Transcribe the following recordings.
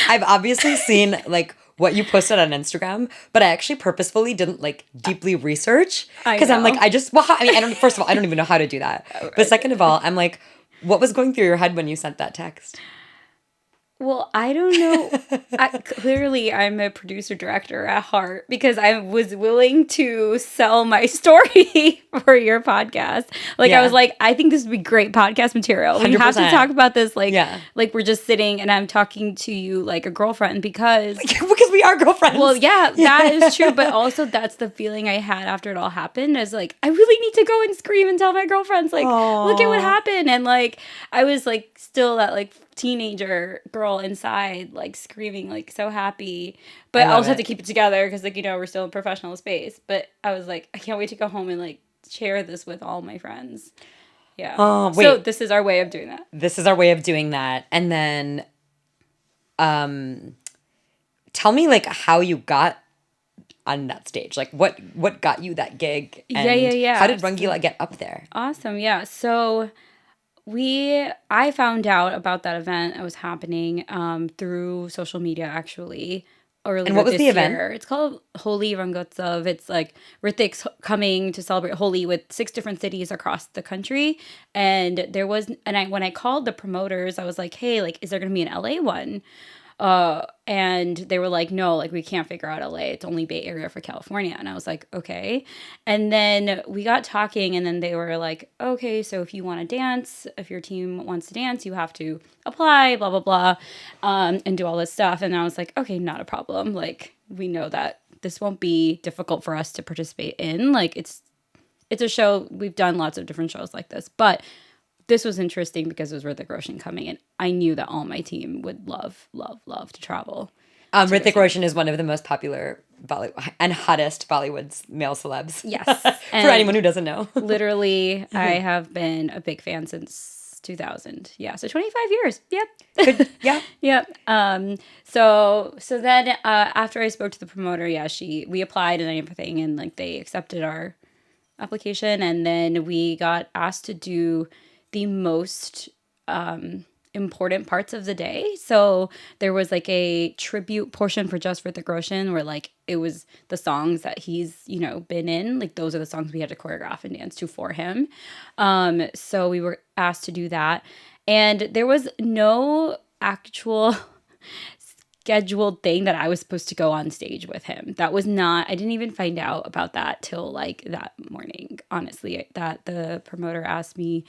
I've obviously seen like what you posted on Instagram, but I actually purposefully didn't like deeply research I because I'm like, know. I mean, I don't, first of all, I don't even know how to do that. But second of all, I'm like, what was going through your head when you sent that text? Well, I don't know. Clearly, I'm a producer director at heart because I was willing to sell my story for your podcast. Like, I was Yeah. like, I think this would be great podcast material. We have to 100%. talk about this, like, Yeah. like we're just sitting and I'm talking to you like a girlfriend because, Because we are girlfriends. well, yeah, that is true. But also, that's the feeling I had after it all happened. Is like, I really need to go and scream and tell my girlfriends, like, look at what Aw. happened. And like, I was like, still that like teenager girl inside, like screaming, like so happy, but I I love also have to it. keep it together because, like, we're still in professional space. But I was like, I can't wait to go home and like share this with all my friends. Yeah. Oh, So wait. this is our way of doing that. This is our way of doing that. And then tell me like how you got on that stage. Like what got you that gig? And Yeah. how did Rangeela get up there? Awesome. Yeah. So I found out about that event that was happening through social media actually earlier And what was this the event? year. It's called Holi Rangotsav. It's like Hrithik's coming to celebrate Holi with 6 different cities across the country. And when I called the promoters, I was like, hey, like, is there going to be an LA one? And they were like, no, like, we can't figure out LA. It's only Bay Area for California. And I was like, okay. And then we got talking, and then they were like, okay, so if you want to dance, if your team wants to dance, you have to apply, blah, blah, blah, and do all this stuff. And I was like, okay, not a problem. Like, we know that this won't be difficult for us to participate in. Like, it's a show. We've done lots of different shows like this, but this was interesting because it was Hrithik Roshan coming, and I knew that all my team would love, love, love to travel. Hrithik Roshan is one of the most popular Bollywood and hottest Bollywood's male celebs. Yes. For And anyone who doesn't know. literally, I have been a big fan since 2000. Yeah, so 25 years. Yep. Good. Yeah. Yep. So then after I spoke to the promoter, yeah, we applied and everything, and like they accepted our application, and then we got asked to do the most important parts of the day. So there was like a tribute portion for just Hrithik Roshan where like it was the songs that he's, been in. Like those are the songs we had to choreograph and dance to for him. So we were asked to do that. And there was no actual scheduled thing that I was supposed to go on stage with him. That was not, I didn't even find out about that till like that morning, honestly, that the promoter asked me.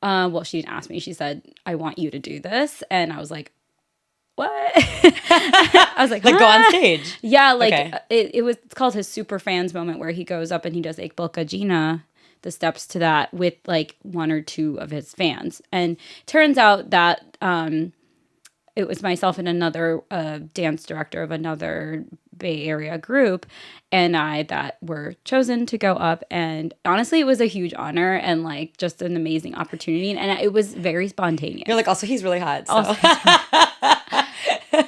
Well, she didn't ask me. She said, I want you to do this. And I was like, what? I was like, Like go on "Huh?" stage. Yeah, like Okay. it's called his super fans moment where he goes up and he does Ekbal Ka Jeena, the steps to that with like one or two of his fans. And turns out that it was myself and another dance director of another Bay Area group and I that were chosen to go up. And honestly, it was a huge honor and like just an amazing opportunity. And it was very spontaneous. You're like, also, he's really hot. So. Also,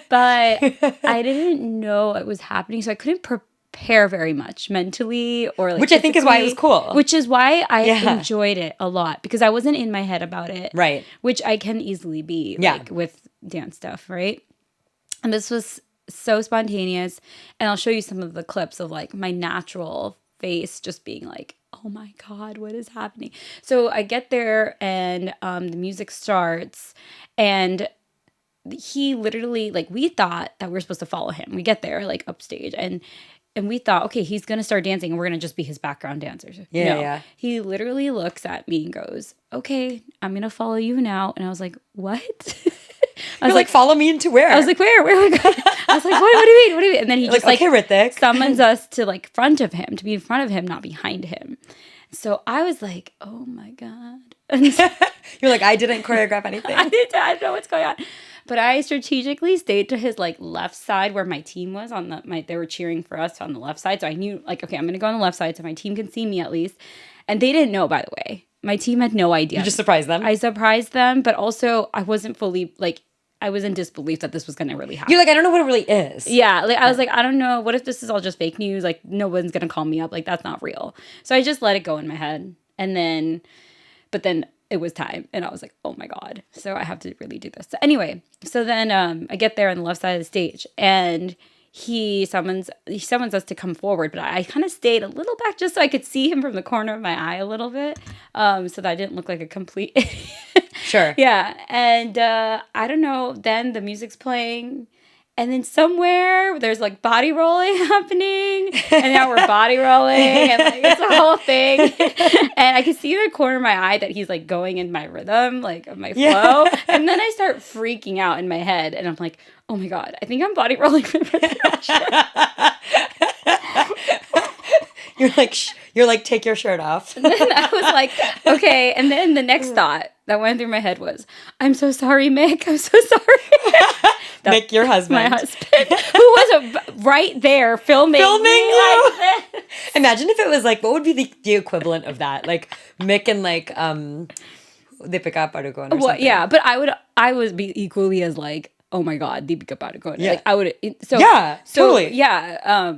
but I didn't know it was happening. So I couldn't prepare very much mentally or like Which I think is why it was cool. Which is why I Yeah. enjoyed it a lot because I wasn't in my head about it. Right. Which I can easily be Yeah. like with dance stuff, right? And this was so spontaneous. And I'll show you some of the clips of like my natural face just being like, oh my God, what is happening? So I get there and the music starts and he literally, like, we thought that we were supposed to follow him. We get there like upstage and we thought, okay, he's going to start dancing and we're going to just be his background dancers. Yeah, No. yeah. He literally looks at me and goes, okay, I'm going to follow you now. And I was like, what? I You're like, follow me into where? I was like, where are we going? I was like, what do you mean? What do you mean? And then he just like, okay, Hrithik. summons us to like front of him, to be in front of him, not behind him. So I was like, oh my God. And so You're like, I didn't choreograph anything. I don't know what's going on. But I strategically stayed to his like left side where my team was they were cheering for us on the left side. So I knew like, okay, I'm going to go on the left side so my team can see me at least. And they didn't know, by the way. My team had no idea. You just surprised them? I surprised them, but also I wasn't fully like, I was in disbelief that this was going to really happen. You're like, I don't know what it really is. Yeah, like I was like, I don't know. What if this is all just fake news? Like, no one's going to call me up. Like, that's not real. So I just let it go in my head. And then, but then it was time. And I was like, oh my God. So I have to really do this. So anyway, so then I get there on the left side of the stage and he summons us to come forward, but I kind of stayed a little back just so I could see him from the corner of my eye a little bit, so that I didn't look like a complete idiot. Sure. Yeah. And I don't know, then the music's playing. And then somewhere there's like body rolling happening, and now we're body rolling, and like it's a whole thing. And I can see in the corner of my eye that he's like going in my rhythm, like of my flow. And then I start freaking out in my head, and I'm like, oh my God, I think I'm body rolling with Hrithik Roshan. You're like, take your shirt off. And then I was like, okay. And then the next thought that went through my head was, I'm so sorry, Mick. I'm so sorry. Mick, your husband. My husband, who was right there filming me you. like this. Imagine if it was like, what would be the equivalent of that? Like Mick and like Deepika Padukone or something. Yeah, but I would be equally as like, oh my God, Deepika Padukone. Yeah. Like I would. So yeah, totally. Yeah.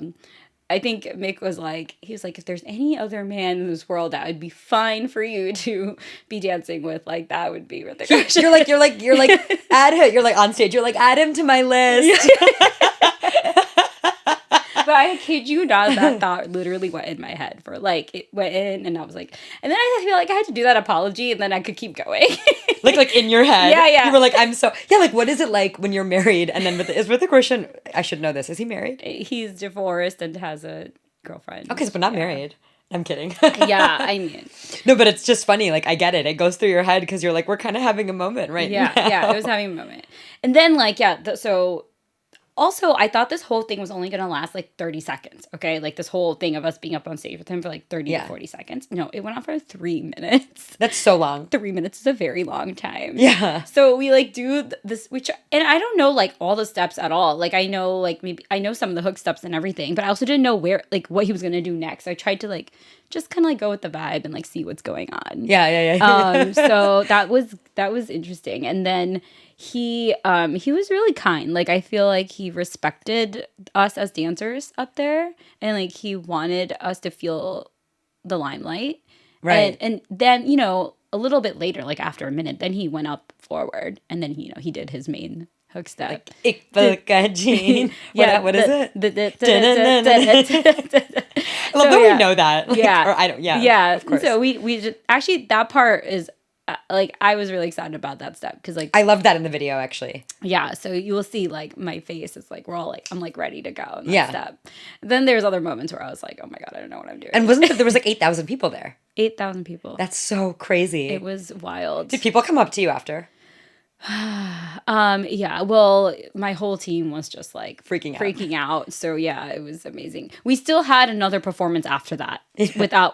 I think Mick was like, he was like, if there's any other man in this world that would be fine for you to be dancing with, like that would be Hrithik Roshan. You're like add him. You're like on stage. You're like add him to my list. But I kid you not, that thought literally went in my head for like, it went in and I was like, and then I feel like I had to do that apology and then I could keep going. like in your head. Yeah. You were like, like what is it like when you're married and then is Hrithik Roshan, I should know this. Is he married? He's divorced and has a girlfriend. Okay, but not married. I'm kidding. Yeah, I mean. No, but it's just funny. Like, I get it. It goes through your head because you're like, we're kind of having a moment right now. Yeah, I was having a moment. And then, like, so also, I thought this whole thing was only going to last, like, 30 seconds, okay? Like, this whole thing of us being up on stage with him for, like, 30 to 40 seconds. No, it went on for 3 minutes. That's so long. 3 minutes is a very long time. Yeah. So we, like, do this, and I don't know, like, all the steps at all. Like, I know, like, maybe, I know some of the hook steps and everything, but I also didn't know what he was going to do next. I tried to, like, just kind of, like, go with the vibe and, like, see what's going on. Yeah. So that was interesting. And then he was really kind. Like, I feel like he respected us as dancers up there, and like he wanted us to feel the limelight. Right. And then, you know, a little bit later, like after a minute, then he went up forward and then he did his main hook step. Like, what is it? I love that we know that. Like, Yeah. Or I don't. Yeah. Yeah. Of course. So we just, actually that part is like, I was really excited about that step because like I love that in the video actually. yeah, so you will see like my face is like we're all like I'm like ready to go in that step. Then there's other moments where I was like, oh my God, I don't know what I'm doing. And there was like 8,000 people there? 8,000 people. That's so crazy. It was wild. Did people come up to you after? Yeah, well, my whole team was just like freaking out. So yeah, it was amazing. We still had another performance after that.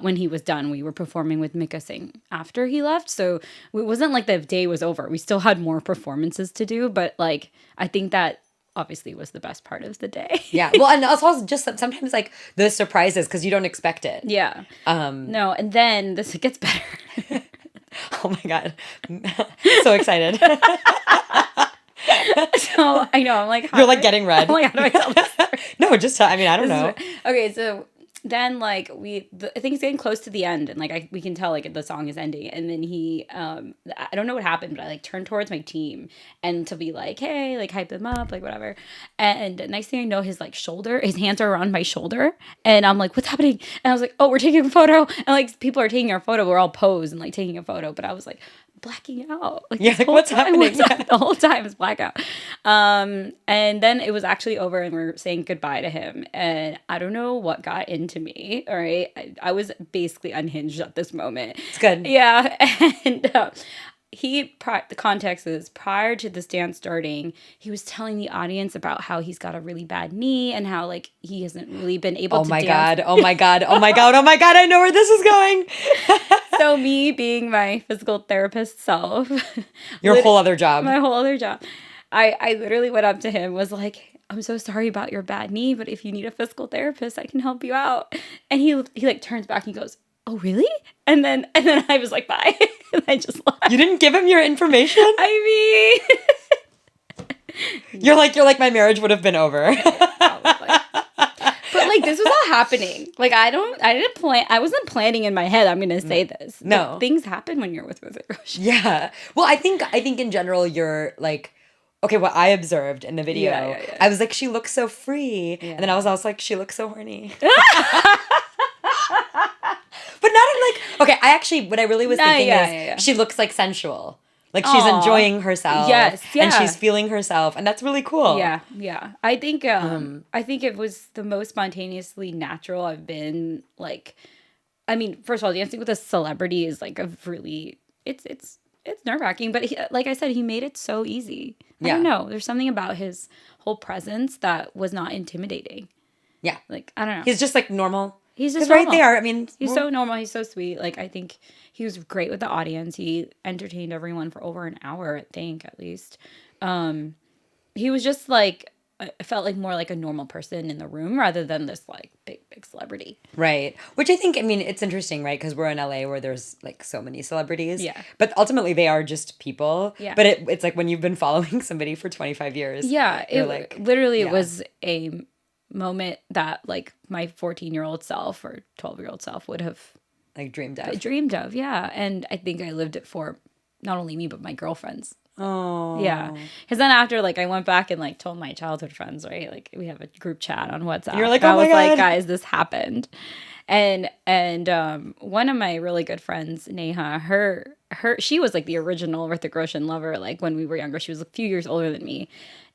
When he was done, we were performing with Mika Singh after he left. So it wasn't like the day was over. We still had more performances to do, but like I think that obviously was the best part of the day. Yeah. Well, and also just sometimes like the surprises because you don't expect it. Yeah. No, and then it gets better. Oh my God. So excited. So I know, I'm like, you're like getting red. I'm like, how do I tell this story? No, just, I mean, I don't know. Okay, so then like I think it's getting close to the end and like we can tell like the song is ending and then he I don't know what happened, but I like turned towards my team and to be like, hey, like hype them up, like whatever. And next thing I know, his hands are around my shoulder and I'm like, what's happening? And I was like, oh, we're taking a photo. And like people are taking our photo, we're all posed and like taking a photo, but I was like blacking out. Like, yeah, like what's happening? The whole time is blackout. And then it was actually over and we're saying goodbye to him. And I don't know what got into me. All right. I was basically unhinged at this moment. It's good. Yeah. And the context is prior to this dance starting, he was telling the audience about how he's got a really bad knee and how like he hasn't really been able to dance. Oh my God. I know where this is going. So me being my physical therapist self. Your whole other job. My whole other job. I literally went up to him, was like, I'm so sorry about your bad knee, but if you need a physical therapist, I can help you out. And he like turns back and he goes, oh, really? And then I was like, bye. And I just left. You didn't give him your information? I mean. You're like, my marriage would have been over. But like this was all happening. Like, I wasn't planning in my head, I'm going to say this. No. But things happen when you're with Hrithik Roshan. Yeah. Well, I think in general you're like, okay, what I observed in the video, Yeah. I was like, she looks so free. Yeah. And then I was also like, she looks so horny. But not in like, okay, what I really was thinking is she looks like sensual. Like she's enjoying herself. Yes, yeah. And she's feeling herself. And that's really cool. Yeah. I think it was the most spontaneously natural I've been. Like, I mean, first of all, dancing with a celebrity is like a really it's nerve-wracking, but like I said, he made it so easy. I don't know. There's something about his whole presence that was not intimidating. Yeah. Like, I don't know. He's just like normal. He's just right there. I mean, he's so normal. He's so sweet. Like, I think he was great with the audience. He entertained everyone for over an hour, I think, at least. He was just like, I felt like more like a normal person in the room rather than this like big celebrity. Right. Which I think, I mean, it's interesting, right? Because we're in LA where there's like so many celebrities. Yeah. But ultimately they are just people. Yeah. But it's like when you've been following somebody for 25 years. Yeah. It it was a moment that like my 14-year-old self or 12-year-old self would have like dreamed of. Yeah. And I think I lived it for not only me but my girlfriends. Oh. Yeah. Because then after, like, I went back and, like, told my childhood friends, right? Like, we have a group chat on WhatsApp. And you're like, I oh my was God. like, guys, this happened. And one of my really good friends, Neha, she was, like, the original Hrithik Roshan lover, like, when we were younger. She was a few years older than me.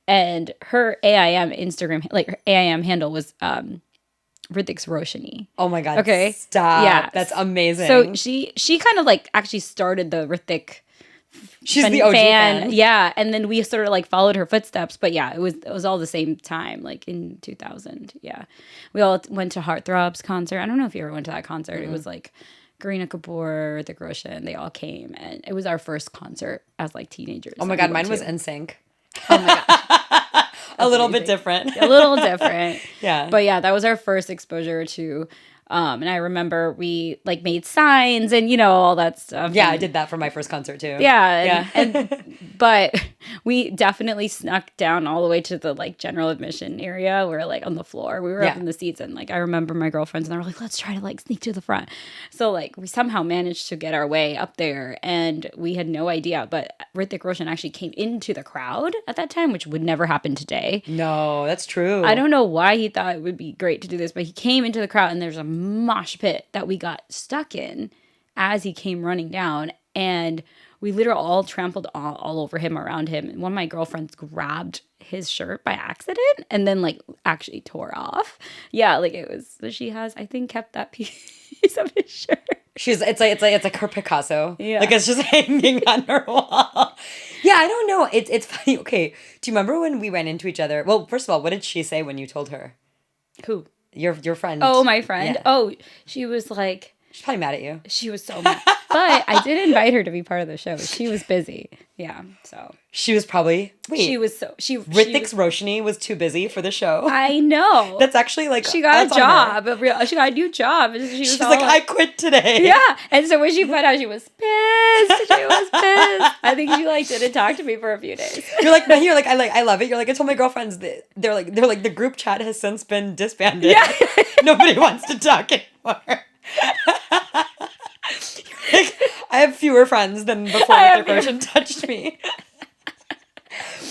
And her AIM Instagram, like, her AIM handle was Hrithik's Roshani. Oh my God. Okay. Stop. Yeah. That's amazing. So she kind of, like, actually started the Hrithik She's the OG fan. Yeah, and then we sort of like followed her footsteps, but yeah, it was all the same time, like in 2000. Yeah, we all went to Heartthrob's concert. I don't know if you ever went to that concert. Mm-hmm. It was like Kareena Kapoor, Hrithik Roshan, they all came, and it was our first concert as like teenagers. Oh my God, mine was NSYNC. Oh my God. A little bit different. A little different. Yeah. But yeah, that was our first exposure to and I remember we like made signs and, you know, all that stuff. Yeah, and, I did that for my first concert too. Yeah. But we definitely snuck down all the way to the like general admission area. We were like on the floor. We were up in the seats, and like I remember my girlfriends and they were like, let's try to like sneak to the front. So like we somehow managed to get our way up there, and we had no idea. But Hrithik Roshan actually came into the crowd at that time, which would never happen today. No, that's true. I don't know why he thought it would be great to do this, but he came into the crowd and there's a mosh pit that we got stuck in as he came running down, and we literally all trampled all over him, around him. And one of my girlfriends grabbed his shirt by accident and then like actually tore off. Yeah, like it was. She has, I think, kept that piece of his shirt. It's like her Picasso. Yeah. Like it's just hanging on her wall. Yeah, I don't know. It's funny. Okay, do you remember when we ran into each other? Well, first of all, what did she say when you told her? Who? Your friend. Oh, my friend. Yeah. Oh, she was like. She's probably mad at you. She was so mad. But I did invite her to be part of the show. She was busy. Yeah, so. She was probably... Wait. She was so... Hrithik's Roshani was too busy for the show? I know. That's actually like... She got a job. She got a new job. She's like, I quit today. Yeah. And so when she found out, she was pissed. She was pissed. I think she like didn't talk to me for a few days. You're like, no, I love it. You're like, I told my girlfriends that they're like the group chat has since been disbanded. Yeah. Nobody wants to talk anymore. Like, I have fewer friends than before Hrithik Roshan touched me.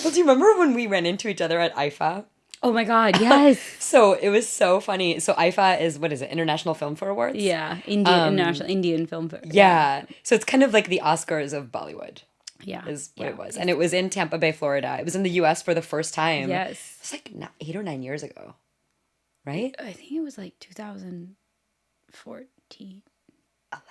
Well, do you remember when we ran into each other at IFA? Oh my God, yes. So it was so funny. So IFA is, what is it, International Film Fair Awards? Yeah, International Indian Film Fair. Yeah. So it's kind of like the Oscars of Bollywood. Yeah. Is what it was. And it was in Tampa Bay, Florida. It was in the U.S. for the first time. Yes. It was like 8 or 9 years ago. Right? I think it was like 2014.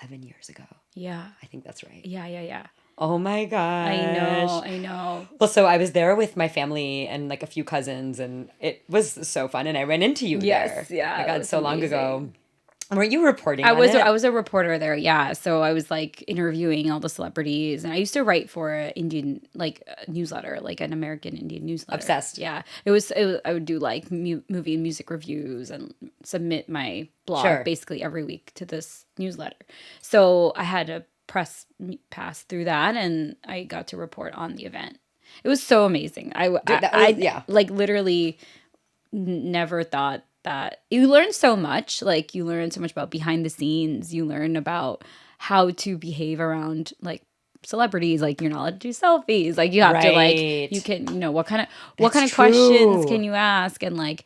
11 years ago. Yeah. I think that's right. Yeah. Oh my gosh. I know. Well, so I was there with my family and like a few cousins, and it was so fun. And I ran into you there. Yeah. Oh my God, so long ago. Weren't you reporting on it? I was a reporter there, yeah. So I was like interviewing all the celebrities, and I used to write for an Indian newsletter, like an American Indian newsletter. Obsessed. Yeah. It was I would do like movie and music reviews and submit my blog basically every week to this newsletter. So I had a press pass through that, and I got to report on the event. It was so amazing. I like literally never thought that you learn so much. Like, you learn so much about behind the scenes. You learn about how to behave around, like, celebrities. Like, you're not allowed to do selfies. Like, you have to, like, you can, what kind of questions can you ask? And, like,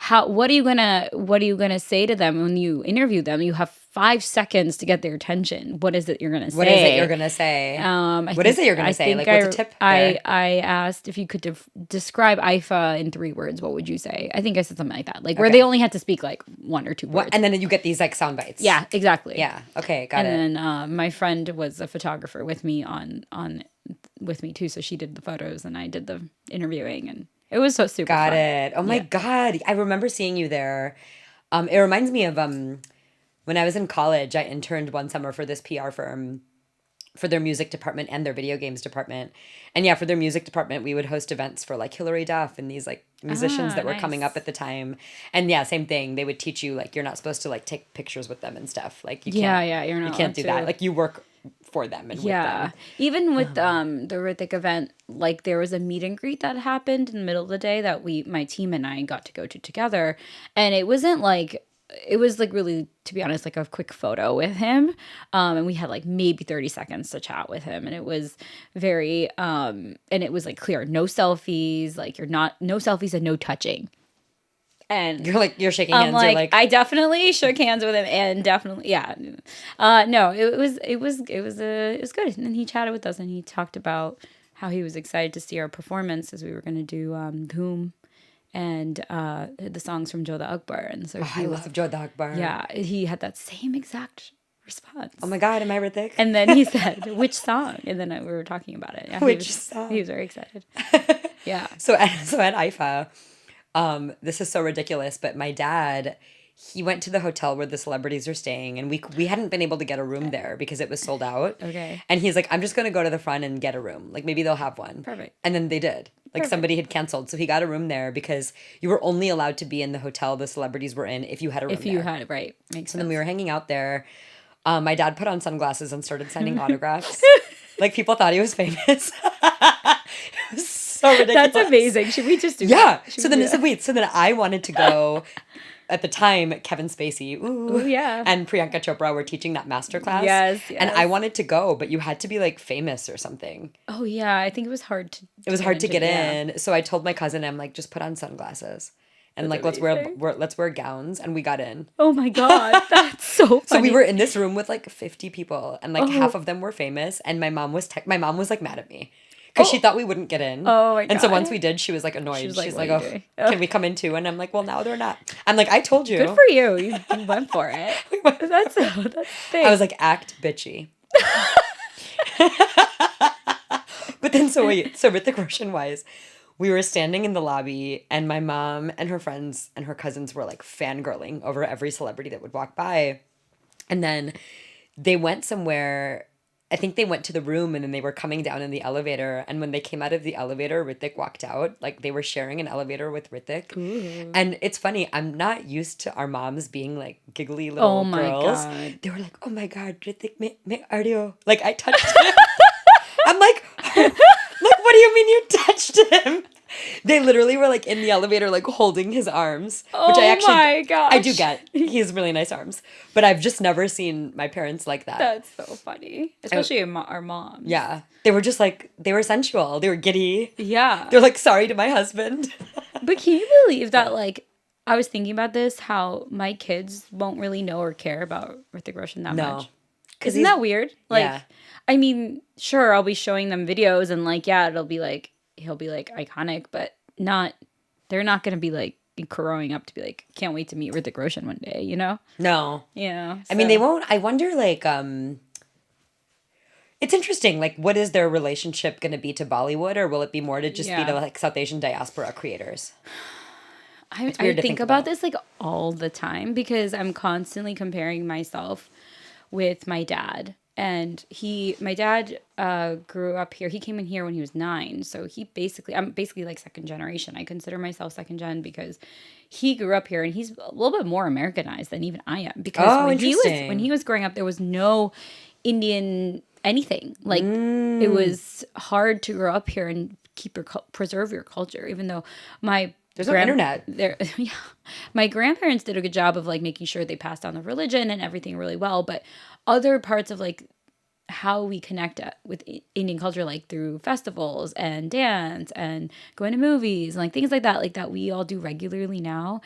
what are you gonna say to them when you interview them? You have 5 seconds to get their attention. What is it you're gonna say? What is it you're gonna say? What is it you're gonna say? Like, what's a tip there? I asked if you could describe IFA in 3 words. What would you say? I think I said something like that. Like, where they only had to speak like 1 or 2 words. And then you get these like sound bites. Yeah, exactly. Yeah. Okay, got it. And then my friend was a photographer with me with me too, so she did the photos and I did the interviewing, and it was so super Got fun. it. Oh my God. I remember seeing you there. It reminds me of when I was in college, I interned one summer for this PR firm for their music department and their video games department. And yeah, for their music department, we would host events for like Hilary Duff and these like musicians that were coming up at the time. And yeah, same thing. They would teach you like you're not supposed to like take pictures with them and stuff. Like you can't, you're not. You can't do that. Like you work for them and with them. Even with the Hrithik event, like there was a meet and greet that happened in the middle of the day that my team and I got to go to together, and it wasn't like, it was like really, to be honest, like a quick photo with him, and we had like maybe 30 seconds to chat with him, and it was very and it was like clear, no selfies, like no selfies and no touching. And you're shaking hands. Like, you're like, I definitely shook hands with him, and definitely, no, it was good. And then he chatted with us, and he talked about how he was excited to see our performance, as we were going to do Dhoom and the songs from Jodha Akbar. And so I love Jodha Akbar. Yeah, he had that same exact response. Oh my God, am I Hrithik? And then he said, "Which song?" And then we were talking about it. Yeah, Which song? He was very excited. Yeah. So at IFA. This is so ridiculous, but my dad, he went to the hotel where the celebrities are staying, and we hadn't been able to get a room there because it was sold out. Okay. And he's like, I'm just going to go to the front and get a room. Like, maybe they'll have one. Perfect. And then they did. Like, somebody had canceled. So he got a room there because you were only allowed to be in the hotel the celebrities were in if you had a room there. Had it, right. Makes sense. So then we were hanging out there. My dad put on sunglasses and started signing autographs. Like, people thought he was famous. It was so ridiculous. That's amazing. Should we just do that? Yeah. So then I wanted to go. At the time, Kevin Spacey, and Priyanka Chopra were teaching that masterclass. Yes. And I wanted to go, but you had to be like famous or something. Oh yeah, I think it was hard to. It was hard to get in. So I told my cousin, I'm like, just put on sunglasses, and like let's wear gowns, and we got in. Oh my God, that's so funny. So we were in this room with like 50 people, and like half of them were famous, and my mom was like mad at me. Because she thought we wouldn't get in. Oh my God. And so once we did, she was like annoyed. She's like, oh, can we come in too? And I'm like, well, now they're not. I'm like, I told you. Good for you. You went for it. That's big. I was like, act bitchy. But then so Hrithik Roshan wise, we were standing in the lobby, and my mom and her friends and her cousins were like fangirling over every celebrity that would walk by. And then they went somewhere. I think they went to the room, and then they were coming down in the elevator. And when they came out of the elevator, Hrithik walked out. Like, they were sharing an elevator with Hrithik. Ooh. And it's funny. I'm not used to our moms being like giggly little girls. God. They were like, oh my God, Hrithik, me ardio. Like, I touched him. I'm like, what do you mean you touched him? They literally were like in the elevator, like holding his arms, which my gosh. I do get. He has really nice arms, but I've just never seen my parents like that. That's so funny, especially our moms. Yeah, they were just like, they were sensual, they were giddy. Yeah, they're like, sorry to my husband. But can you believe that? Like, I was thinking about this, how my kids won't really know or care about Hrithik Roshan that much. Isn't that weird? Like, yeah. I mean, sure, I'll be showing them videos, and like, yeah, he'll be like iconic, but they're not going to be like growing up to be like, can't wait to meet Hrithik Roshan one day, you know? No. Yeah. I mean, they won't. I wonder, like, it's interesting. Like, what is their relationship going to be to Bollywood, or will it be more to just be the like South Asian diaspora creators? I think about this like all the time, because I'm constantly comparing myself with my dad. And my dad grew up here. He came in here when he was 9. So I'm basically like second generation. I consider myself second gen because he grew up here, and he's a little bit more Americanized than even I am. Because when he was growing up, there was no Indian anything. Like, it was hard to grow up here and preserve your culture, even though there's no internet. my grandparents did a good job of like making sure they passed down the religion and everything really well, but other parts of like how we connect with Indian culture, like through festivals and dance and going to movies and like things like that we all do regularly now.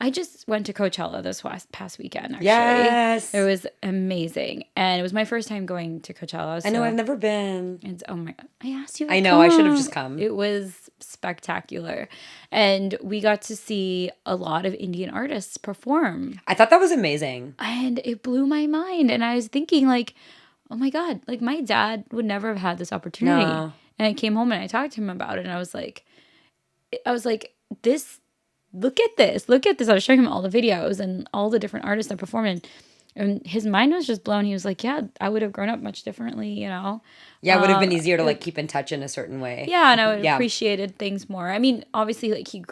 I just went to Coachella this past weekend, actually. Yes. It was amazing. And it was my first time going to Coachella. So I know, I've never been. it's, oh my God. I asked you to I know, I should have come. just come. It was spectacular. And we got to see a lot of Indian artists perform. I thought that was amazing. And it blew my mind. And I was thinking, like, oh my God, like my dad would never have had this opportunity. No. And I came home and I talked to him about it. And I was like, this, look at this. Look at this. I was showing him all the videos and all the different artists that performed. And his mind was just blown. He was like, yeah, I would have grown up much differently, you know? Yeah, it would have been easier to like keep in touch in a certain way. Yeah, and I would have appreciated things more. I mean, obviously, like he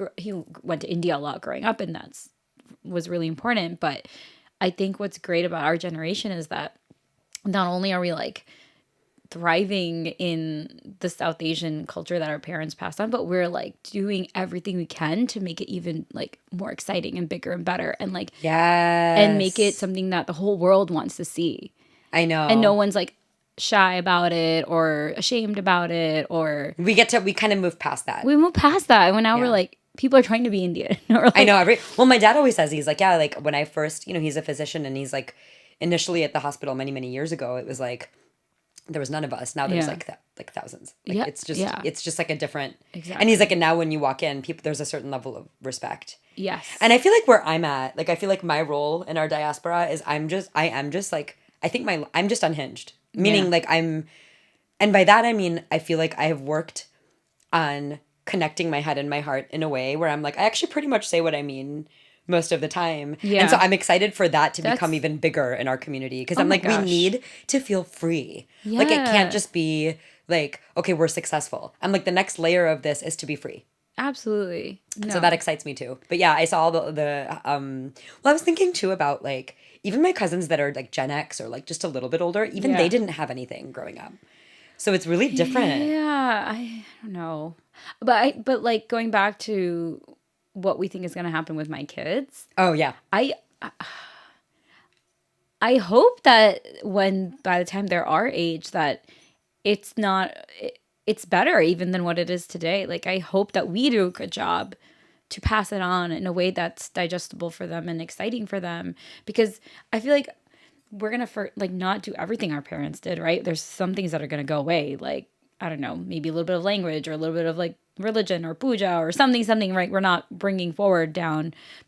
went to India a lot growing up, and was really important. But I think what's great about our generation is that not only are we like thriving in the South Asian culture that our parents passed on, but we're like doing everything we can to make it even like more exciting and bigger and better, and like and make it something that the whole world wants to see. I know. And no one's like shy about it or ashamed about it, or we kind of move past that. We move past that, and now we're like, people are trying to be Indian. Or like, I know. Well, my dad always says, he's like, yeah, like when I first, he's a physician, and he's like, initially at the hospital many, many years ago, it was like, there was none of us. Now there's like thousands. Like it's just like a different. Exactly. And he's like, and now when you walk in, there's a certain level of respect. Yes. And I feel like where I'm at, like I feel like my role in our diaspora is I'm just unhinged. Meaning like and by that I mean I feel like I have worked on connecting my head and my heart in a way where I'm like, I actually pretty much say what I mean most of the time. Yeah. And so I'm excited for that to become even bigger in our community, because I'm like, we need to feel free. Yeah. Like it can't just be like, okay, we're successful. I'm like, the next layer of this is to be free. Absolutely. No. So that excites me too. But yeah, I saw well, I was thinking too about like even my cousins that are like Gen X or like just a little bit older, even they didn't have anything growing up. So it's really different. Yeah, I don't know. But like going back to what we think is going to happen with my kids. Oh yeah. I hope that by the time they're our age, that it's better even than what it is today. Like I hope that we do a good job to pass it on in a way that's digestible for them and exciting for them, because I feel like we're going to not do everything our parents did, right? There's some things that are going to go away. Like, I don't know, maybe a little bit of language or a little bit of like religion or puja or something, right? We're not bringing forward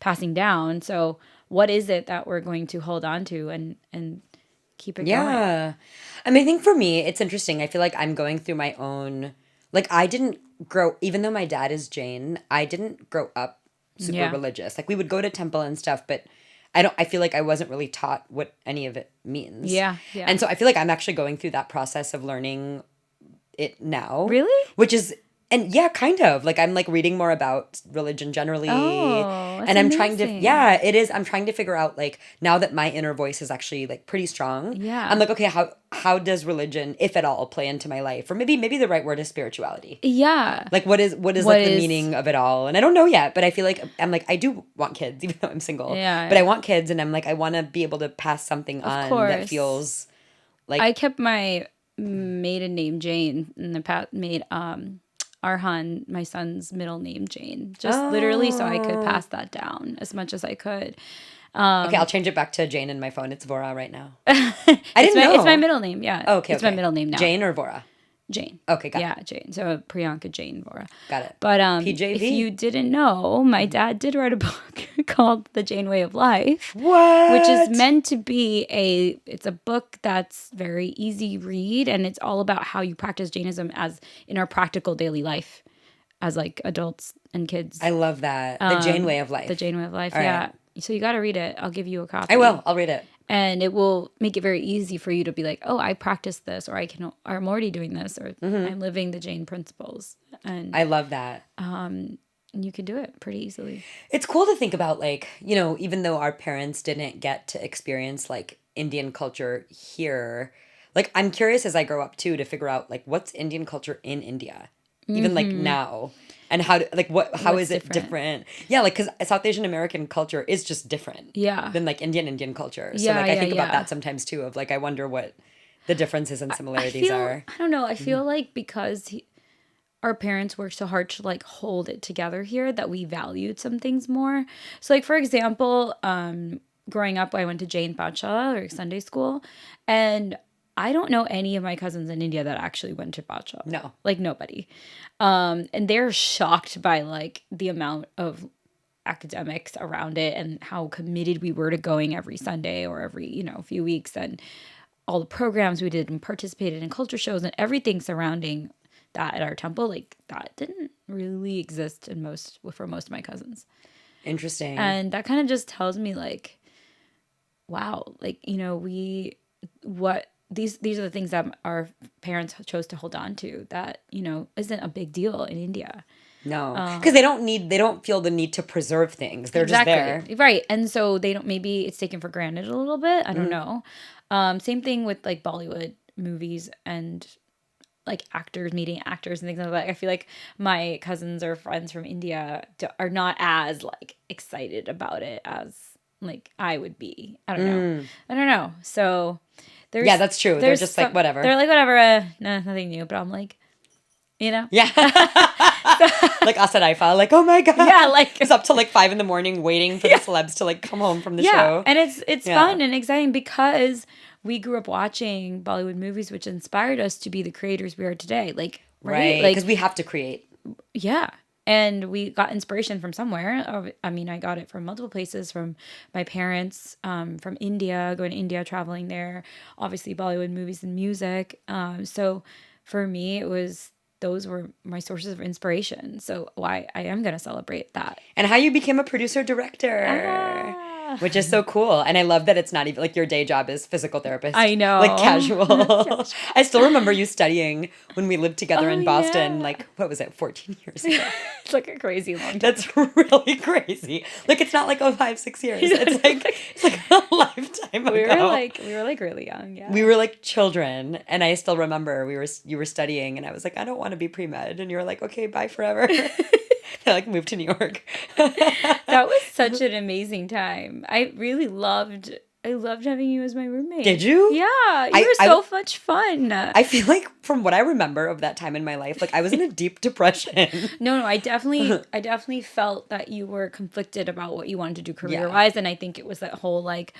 passing down. So what is it that we're going to hold on to and keep it going? Yeah. I mean, I think for me, it's interesting. I feel like I'm going through my own, like I didn't even though my dad is Jain, I didn't grow up super religious. Like we would go to temple and stuff, but I feel like I wasn't really taught what any of it means. Yeah. Yeah. And so I feel like I'm actually going through that process of learning it now. Really? Which is, and yeah, kind of. Like I'm like reading more about religion generally. Oh, that's and I'm amazing. trying to, it is. I'm trying to figure out like now that my inner voice is actually like pretty strong. Yeah. I'm like, okay, how does religion, if at all, play into my life? Or maybe the right word is spirituality. Yeah. Like what is like the meaning of it all? And I don't know yet, but I feel like I'm like, I do want kids, even though I'm single. Yeah. But I want kids, and I'm like, I want to be able to pass something on that feels like. I kept my maiden name Jane in the past, made Arhan my son's middle name Jane, just literally so I could pass that down as much as I could. Okay, I'll change it back to Jane in my phone. It's Vora right now. I didn't know. It's my middle name, yeah. Oh, okay. It's my middle name now. Jane or Vora? Jane. Okay, got it. Yeah, Jane. So Priyanka Jane Vora. Got it. But PJV? if you didn't know, my dad did write a book called The Jane Way of Life. What? Which is meant to be it's a book that's very easy read, and it's all about how you practice Jainism as in our practical daily life as like adults and kids. I love that. The Jane Way of Life. The Jane Way of Life, all yeah. Right. So you got to read it. I'll give you a copy. I will. I'll read it. And it will make it very easy for you to be like, oh, I practice this, or I'm already doing this, or I'm living the Jane principles. And I love that. You can do it pretty easily. It's cool to think about, like, even though our parents didn't get to experience like Indian culture here, like I'm curious as I grow up too to figure out like what's Indian culture in India, even like now. and how What's is it different? different? Yeah, like because South Asian American culture is just different Yeah. than like Indian culture. So Yeah, like I yeah, think about yeah. that sometimes too. Of like I wonder what the differences and I similarities feel, are. I don't know, I feel like because our parents worked so hard to like hold it together here that we valued some things more. So like for example, growing up I went to Jain Pacha or Sunday school, and I don't know any of my cousins in India that actually went to Pacha. No. Like nobody. And they're shocked by like the amount of academics around it and how committed we were to going every Sunday or every, few weeks, and all the programs we did and participated in culture shows and everything surrounding that at our temple. Like that didn't really exist for most of my cousins. Interesting. And that kind of just tells me like, wow, like, these are the things that our parents chose to hold on to that, isn't a big deal in India. No, because they don't feel the need to preserve things. They're just there. Exactly. Right. And so they don't, maybe it's taken for granted a little bit. I don't know. Same thing with like Bollywood movies and like actors meeting actors and things like that. I feel like my cousins or friends from India are not as like excited about it as like I would be. I don't know. I don't know. So Yeah, that's true. They're just like whatever. They're like whatever. No, nothing new. But I'm like, Yeah. Like us at IFA, like, oh my God. Yeah, like it's up till like 5 a.m. waiting for the celebs to like come home from the show. And it's fun and exciting because we grew up watching Bollywood movies, which inspired us to be the creators we are today. Like, right? Like, because we have to create. Yeah. And we got inspiration from somewhere. I mean, I got it from multiple places, from my parents, from India, going to India, traveling there, obviously Bollywood movies and music. So for me, those were my sources of inspiration. So why I am going to celebrate that. And how you became a producer director. Which is so cool. And I love that it's not even like your day job is physical therapist. I know. Like casual. I still remember you studying when we lived together in Boston, yeah. like, what was it, 14 years ago? It's like a crazy long time. That's really crazy. Like, it's not like, 5-6 years. It's like a lifetime we ago. We were like really young, yeah. We were like children. And I still remember you were studying and I was like, I don't want to be pre-med. And you were like, okay, bye forever. I like moved to New York. That was such an amazing time. I loved having you as my roommate. Did you? Yeah, you were so much fun. I feel like from what I remember of that time in my life, like I was in a deep depression. No, I definitely felt that you were conflicted about what you wanted to do career-wise, and I think it was that whole like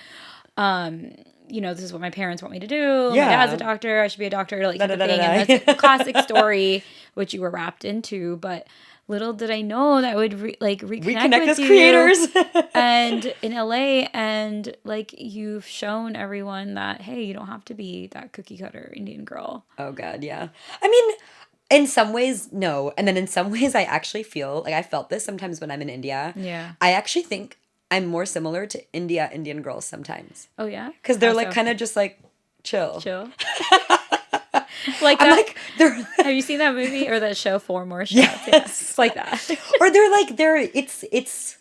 this is what my parents want me to do. Yeah. My dad's a doctor. I should be a doctor. Like, and that's a classic story, which you were wrapped into. But little did I know that would reconnect with as you creators. and in LA, and like you've shown everyone that hey, you don't have to be that cookie cutter Indian girl. Oh God, yeah. I mean, in some ways, no, and then in some ways, I actually feel like I felt this sometimes when I'm in India. Yeah, I actually think I'm more similar to Indian girls sometimes. Oh yeah, because they're like kind of just like chill. Like I'm that. Like they're. Have you seen that movie or that show, Four More Shots? Yes. Yeah, it's like that. Or it's.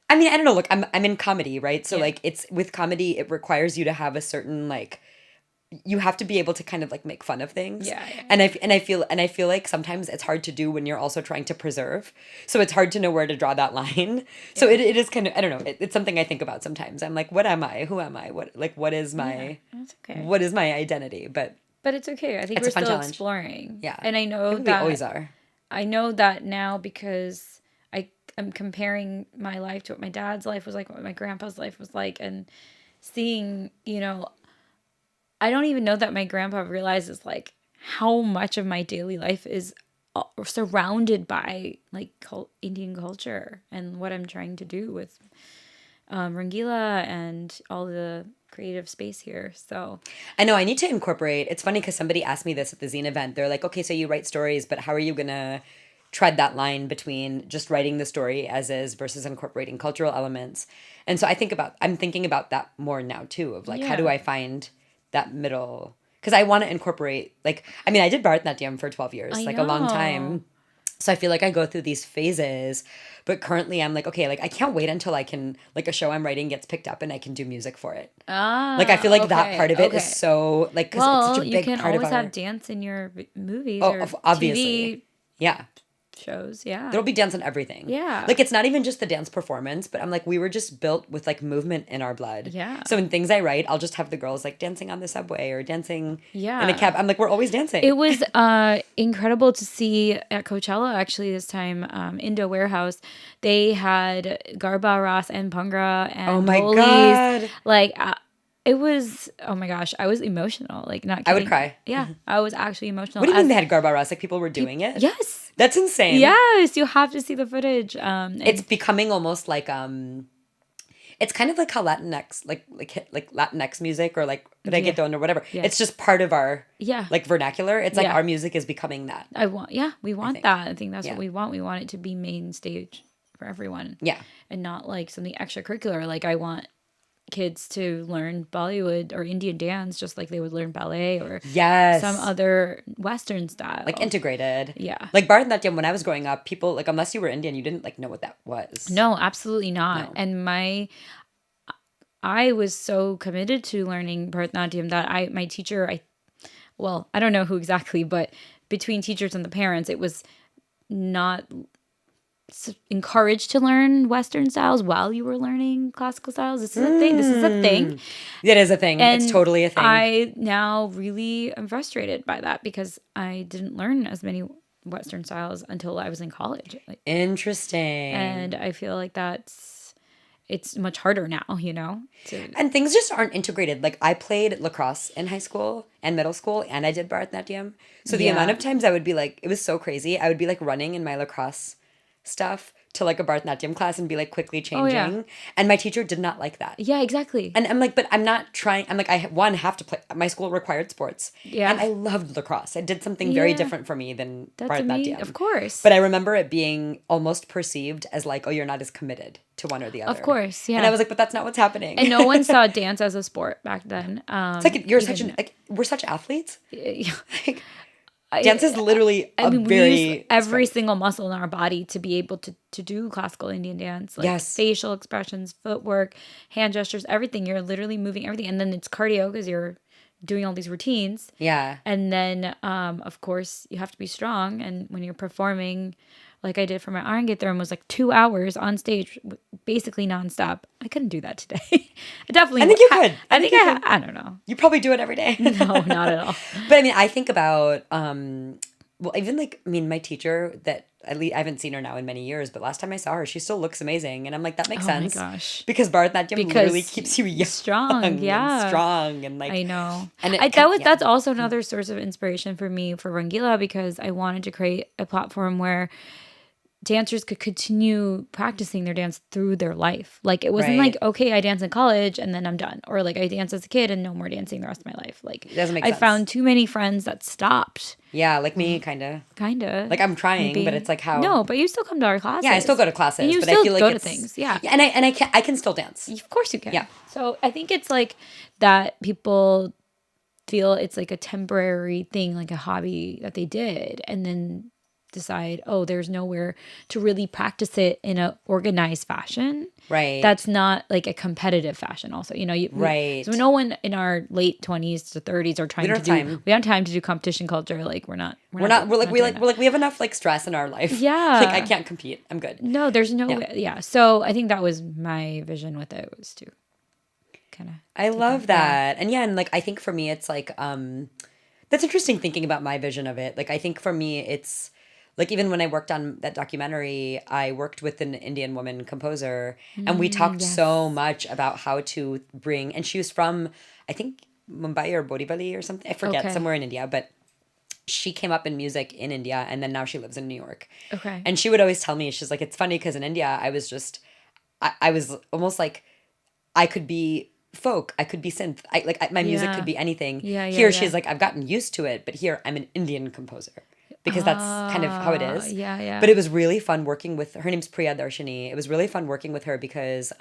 I mean, I don't know. Look, I'm in comedy, right? So like, it's with comedy, it requires you to have a certain like. You have to be able to kind of like make fun of things. Yeah. And I feel like sometimes it's hard to do when you're also trying to preserve. So it's hard to know where to draw that line. So it is kind of, I don't know, it's something I think about sometimes. I'm like, what am I? Who am I? What is my That's okay. What is my identity? But it's okay. I think we're still exploring. Yeah. And I know we that always are. I know that now because I'm comparing my life to what my dad's life was like, what my grandpa's life was like, and seeing, I don't even know that my grandpa realizes like how much of my daily life is surrounded by like Indian culture and what I'm trying to do with Rangeela and all the creative space here. So I know I need to incorporate. It's funny because somebody asked me this at the Zine event. They're like, okay, so you write stories, but how are you gonna tread that line between just writing the story as is versus incorporating cultural elements? And so I'm thinking about that more now too, of like, how do I find that middle? Because I want to incorporate, like, I mean, I did Bharatanatyam for 12 years, a long time. So I feel like I go through these phases, but currently I'm like, okay, like I can't wait until I can, like a show I'm writing gets picked up and I can do music for it. Like I feel like that part of it is so, like, because it's such a big part of our... you can always have dance in your movies or obviously. TV Yeah. shows. Yeah. There'll be dance on everything. Yeah. Like, it's not even just the dance performance, but I'm like, we were just built with like movement in our blood. Yeah. So in things I write, I'll just have the girls like dancing on the subway or dancing Yeah. in a cab. I'm like, we're always dancing. It was incredible to see at Coachella actually this time, Indo Warehouse. They had Garba, Ras, and Bhangra and Oh my Bolis. God. Like, it was, oh my gosh, I was emotional. Like, not kidding. I would cry. Yeah, I was actually emotional. What do you mean they had Garba Ras? Like, people were doing it? Yes. That's insane. Yes, you have to see the footage. It's becoming almost like it's kind of like how Latinx like Latinx music or like reggaeton or whatever. Yeah. It's just part of our Yeah. like vernacular. It's like Yeah. our music is becoming that. We want think. that. I think that's Yeah. what we want. We want it to be main stage for everyone. Yeah. And not like something extracurricular. Like, I want kids to learn Bollywood or Indian dance just like they would learn ballet or Yes. some other Western style. Like integrated. Yeah. Like Bharatanatyam, when I was growing up, people like unless you were Indian, you didn't like know what that was. No, absolutely not. No. And I was so committed to learning Bharatanatyam that my teacher, I don't know who exactly, but between teachers and the parents, it was not encouraged to learn Western styles while you were learning classical styles. This is a thing. This is a thing. It is a thing. And it's totally a thing. I now really am frustrated by that because I didn't learn as many Western styles until I was in college. Interesting. And I feel like it's much harder now, And things just aren't integrated. Like I played lacrosse in high school and middle school, and I did Bharatanatyam. So the amount of times I would be like, it was so crazy. I would be like running in my lacrosse stuff to like a Bharatanatyam class and be like quickly changing. yeah. And my teacher did not like that. Yeah, exactly. And I'm like, but I'm not trying. I'm like, I have to play. My school required sports. Yeah. And I loved lacrosse. It did something very Yeah. different for me than That's Bharatanatyam. amazing. Of course. But I remember it being almost perceived as like, oh, you're not as committed to one or the other. Of course, yeah. And I was like, but that's not what's happening. And no one saw dance as a sport back then. It's like we're such athletes. Yeah. Like, dance is literally we very use every single muscle in our body to be able to do classical Indian dance. Like Yes. facial expressions, footwork, hand gestures, everything. You're literally moving everything. And then it's cardio because you're doing all these routines. Yeah. And then, of course, you have to be strong. And when you're performing, like I did for my Arangetram, was like 2 hours on stage, basically nonstop. I couldn't do that today. I definitely. I think you could. I don't know. You probably do it every day. No, not at all. But I mean, I think about well, even like my teacher that at least I haven't seen her now in many years, but last time I saw her, she still looks amazing, and I'm like, that makes sense. Oh my gosh. Because Bharatanatyam literally keeps you young, strong, yeah, and strong, and like I know. And that's also another source of inspiration for me for Rangeela because I wanted to create a platform where dancers could continue practicing their dance through their life. Like it wasn't like, okay, I dance in college and then I'm done. Or like I dance as a kid and no more dancing the rest of my life. Like it doesn't make I sense. found too many friends that stopped. Yeah, like me, kind of. Like I'm trying, but it's like how. No, but you still come to our classes. Yeah, I still go to classes, and you but still I feel like go to things. Yeah, and I can still dance. Of course you can. Yeah. So I think it's like that people feel it's like a temporary thing, like a hobby that they did, and then decide, oh, there's nowhere to really practice it in a organized fashion. Right. That's not like a competitive fashion also. Right. So no one in our late 20s to 30s are trying to do time. We don't have time to do competition culture. Like we're we have enough like stress in our life. Yeah. Like I can't compete. I'm good. No, there's no way. Yeah. So I think that was my vision with it, was to kind of I love that. And yeah, and like I think for me it's like that's interesting thinking about my vision of it. Like I think for me it's like even when I worked on that documentary, I worked with an Indian woman composer and we talked so much about how to bring, and she was from, I think, Mumbai or Borivali or something. I forget, somewhere in India, but she came up in music in India and then now she lives in New York. Okay. And she would always tell me, she's like, it's funny because in India, I was almost like I could be folk, I could be synth, my music could be anything. Here she's like, I've gotten used to it, but here I'm an Indian composer. Because that's kind of how it is. Yeah. But it was really fun working with her. Her name's Priya Darshini. It was really fun working with her because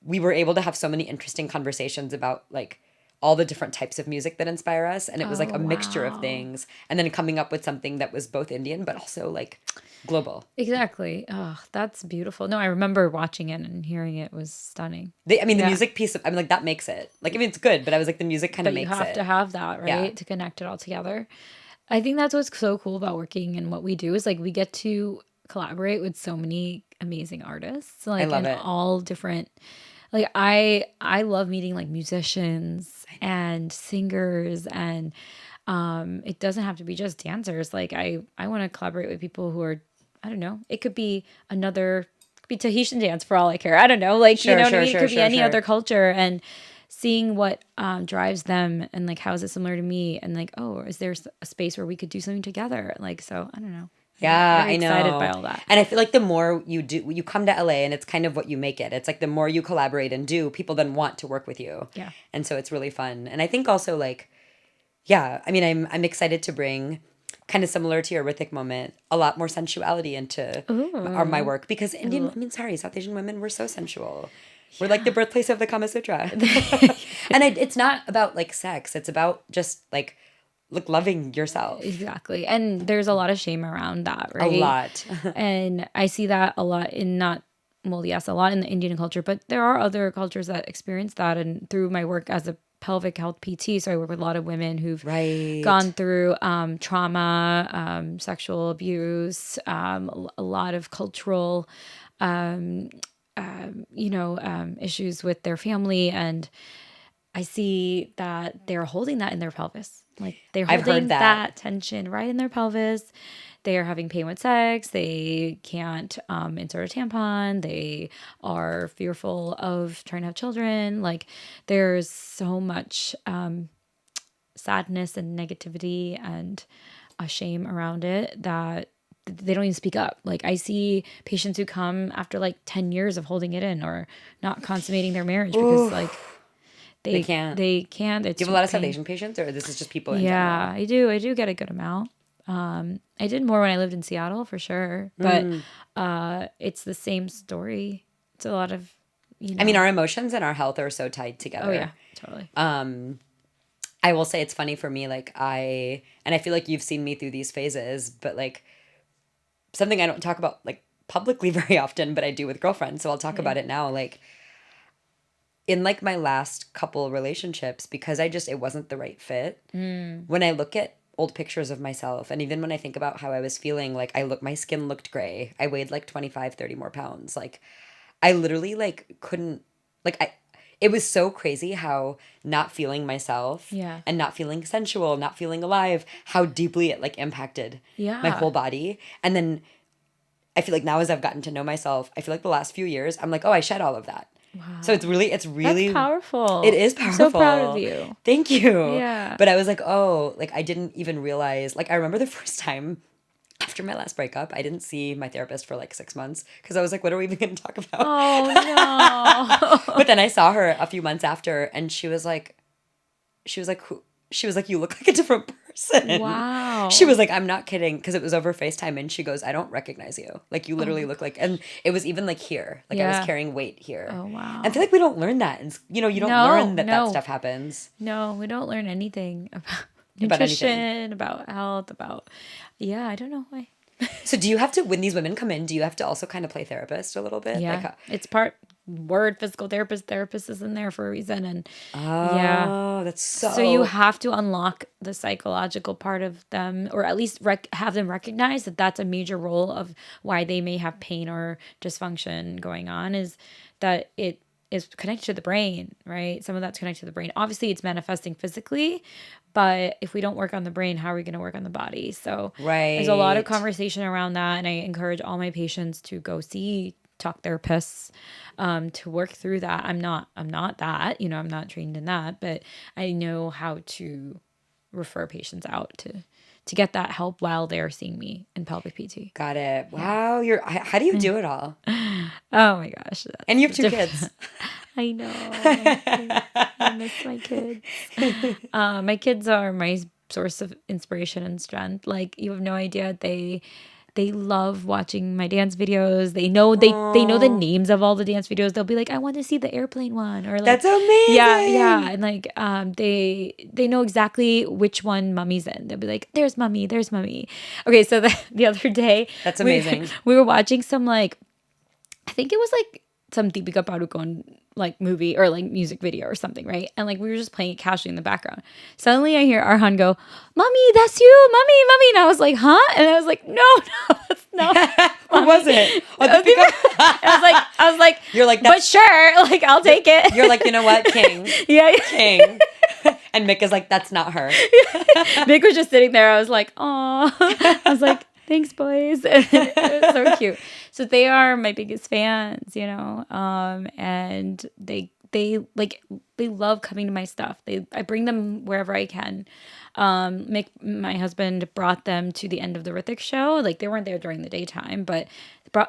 we were able to have so many interesting conversations about like all the different types of music that inspire us. And it was like a mixture of things. And then coming up with something that was both Indian but also like global. Exactly. Oh, that's beautiful. No, I remember watching it and hearing it was stunning. The music piece, like that makes it. Like, I mean, it's good, but I was like, the music kind of makes it. You have to have that, right? Yeah. To connect it all together. I think that's what's so cool about working and what we do is like we get to collaborate with so many amazing artists, I like love in it. all different. Like I love meeting like musicians and singers, and it doesn't have to be just dancers. Like I want to collaborate with people who are, I don't know, it could be another, it could be Tahitian dance for all I care. I don't know, like you Sure, know what I sure, mean. It sure, could be sure, any other sure. culture, and seeing what drives them, and like how is it similar to me, and like oh, is there a space where we could do something together? Like so, I don't know. I'm Yeah, very I excited by know. all that. And I feel like the more you do, you come to LA and it's kind of what you make it. It's like the more you collaborate and do, people then want to work with you. Yeah. And so it's really fun. And I think also like, yeah, I mean, I'm excited to bring kind of similar to your Hrithik moment, a lot more sensuality into my Ooh. work because Indian, I mean, sorry, South Asian women, we're so sensual. We're like the Yeah. birthplace of the Kama Sutra. And it's not about like sex. It's about just like loving yourself Exactly. And there's a lot of shame around that, a right? lot. And I see that a lot in not, well, yes, a lot in the Indian culture, but there are other cultures that experience that. And through my work as a pelvic health PT, so I work with a lot of women who've Right. gone through trauma, sexual abuse, a lot of cultural, issues with their family. And I see that they're holding that in their pelvis. Like they're I've heard holding that. that tension right in their pelvis. They are having pain with sex. They can't insert a tampon. They are fearful of trying to have children. Like there's so much sadness and negativity and a shame around it that they don't even speak up. Like I see patients who come after like 10 years of holding it in or not consummating their marriage because Ooh, like they can't. they can't. Do It's you have a lot of South pain. Asian patients, or this is just people in Yeah, general? I do. I do get a good amount. I did more when I lived in Seattle for sure, but it's the same story. It's a lot of, you I mean, know. our emotions and our health are so tied Oh yeah, together. totally. I will say it's funny for me, like and I feel like you've seen me through these phases, but like something I don't talk about like publicly very often, but I do with girlfriends, so I'll talk Yeah. about it now. Like in like my last couple relationships, because it wasn't the right fit. When I look at old pictures of myself, and even when I think about how I was feeling, like my skin looked gray. I weighed like 25, 30 more pounds. Like I literally like couldn't like I it was so crazy how not feeling myself Yeah. and not feeling sensual, not feeling alive, how deeply it like impacted my Yeah. whole body. And then I feel like now as I've gotten to know myself, I feel like the last few years, I'm like, oh, I shed all of that. So Wow. it's really That's it powerful. is I'm so proud of powerful. you. Thank you. Yeah. But I was like, oh, like I didn't even realize, like I remember the first time after my last breakup, I didn't see my therapist for like 6 months because I was like, what are we even going to talk about? Oh But no. then I saw her a few months after and who? She was like, you look like a different person. She Wow. was like, I'm not kidding. Because it was over FaceTime. And she goes, I don't recognize you. Like, you Oh literally my look like, gosh. and it was even like here. Like, I was Yeah. carrying weight here. Oh And I feel wow. like we don't learn that. And, you don't No, learn that that no. stuff happens No, we don't learn anything about about anything. nutrition, about health, about, yeah, I don't know why. So, do you have to, when these women come in, do you have to also kind of play therapist a little bit? Like, Yeah, it's part word physical therapist. Therapist is in there for a reason, and yeah, oh, that's so you so, have to unlock the psychological part of them, or at least have them recognize that that's a major role of why they may have pain or dysfunction going on. Is that it is connected to the brain, right? Some of that's connected to the brain. Obviously, it's manifesting physically, but if we don't work on the brain, how are we going to work on the body? So there's a lot of right. conversation around that, and I encourage all my patients to go see talk therapists to work through that. I'm not that, I'm not trained in that, but I know how to refer patients out to get that help while they're seeing me in pelvic PT. Got it. Yeah. Wow. How do you do it all? Oh my gosh, And you that's have two kids. different. I know my kids. I miss my kids. My kids are my source of inspiration and strength. Like you have no idea. They love watching my dance videos. They know the Oh, names of all the dance videos. They'll be like, I want to see the airplane one, or like, that's yeah, yeah, amazing. and like they know exactly which one Mummy's in. They'll be like, there's Mummy, there's Mummy. Okay, so the other day That's we amazing. we were watching some like I think it was like some Deepika Padukone like movie or like music video or something, right? And like we were just playing it casually in the background. Suddenly I hear Arhan go, "Mommy, that's you, mommy, mommy," and I was like, "Huh?" And I was like, "No, no, that's not." Who was it? Oh, I was like, you're like, but sure, like I'll take it. You're like, you know what, King, yeah. King, and Mick is like, that's not her. Mick was just sitting there. I was like, "Aw," I was like, "Thanks, boys." It was so cute. So they are my biggest fans, you know, and they love coming to my stuff. I bring them wherever I can. Mick, my husband, brought them to the end of the Hrithik show. Like they weren't there during the daytime, but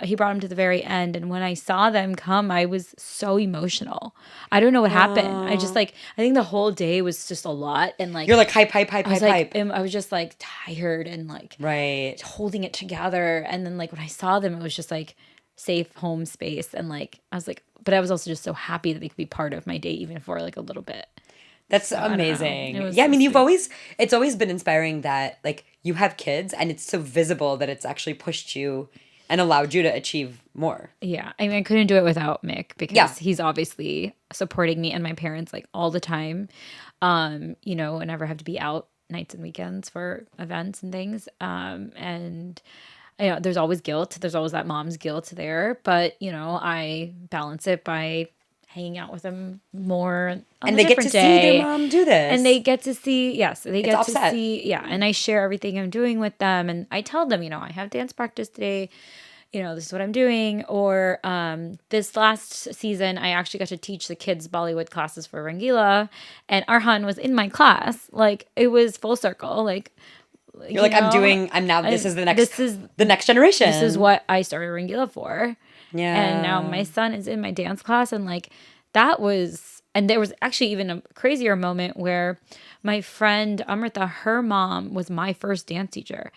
he brought them to the very end. And when I saw them come, I was so emotional. I don't know what happened. I just like I think the whole day was just a lot, and like you're like hype. I was just like tired and like right holding it together. And then like when I saw them, it was just like safe home space, and like I was like, but I was also just so happy that they could be part of my day even for like a little bit. That's So, amazing. It was Yeah, I so mean, sweet. it's always been inspiring that like you have kids and it's so visible that it's actually pushed you and allowed you to achieve more. Yeah, I mean, I couldn't do it without Mick because Yeah. he's obviously supporting me and my parents like all the time. You know, whenever I have to be out nights and weekends for events and things. And you know, there's always guilt. There's always that mom's guilt there, but you know, I balance it by hanging out with them more on And a they get to different see day. their mom do this. And they get to see, yes, they get offset. to see, yeah. And I share everything I'm doing with them, and I tell them, you know, I have dance practice today. You know, this is what I'm doing. Or this last season, I actually got to teach the kids Bollywood classes for Rangeela, and Arhan was in my class. Like it was full circle. Like You're like, I'm now, this is the next generation. This is what I started Rangeela for. Yeah. And now my son is in my dance class, and like that was, and there was actually even a crazier moment where my friend Amrita, her mom was my first dance teacher,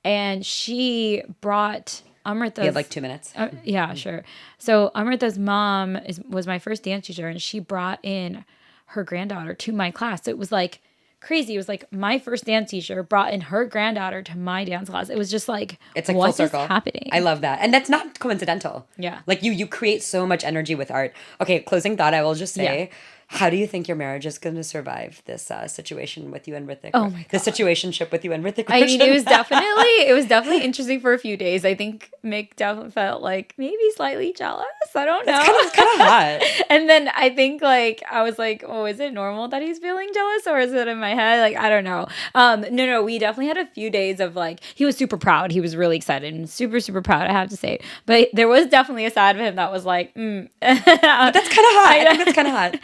and she brought Amrita's. You had like 2 minutes. Yeah, sure. So Amrita's mom was my first dance teacher, and she brought in her granddaughter to my class. So it was like crazy. It was like my first dance teacher brought in her granddaughter to my dance class. It was just like, It's like what full circle. is happening? I love that. And that's not coincidental. Yeah. Like you create so much energy with art. Okay, closing thought, I will just say, how do you think your marriage is going to survive this situation with you and Hrithik? Oh my God. The situationship with you and Hrithik I mean, Roshan? it was definitely interesting for a few days. I think Mick definitely felt like maybe slightly jealous. I don't know. It's kind of hot. And then I think like I was like, oh, is it normal that he's feeling jealous, or is it in my head? Like I don't know. No, we definitely had a few days of like he was super proud. He was really excited and super proud. I have to say, but there was definitely a side of him that was like, But that's kind of hot. I think that's kind of hot.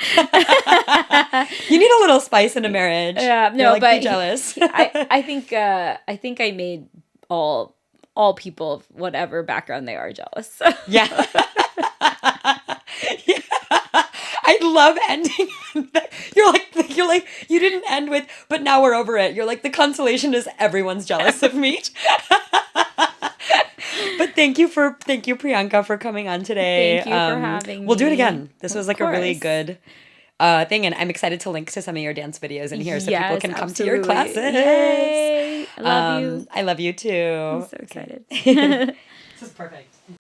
You need a little spice in a marriage. Yeah, You're no, like, but be jealous. I think I made all people of whatever background they are jealous. So. Yeah. Yeah. I love ending. You're like you didn't end with, but now we're over it. You're like the consolation is everyone's jealous of me. But thank you Priyanka for coming on today. Thank you for having me. We'll do it again. This was like Of a really course. good thing, and I'm excited to link to some of your dance videos in here so people can come to your absolutely. classes. Yay! I love you. I love you too. I'm so excited. This is perfect.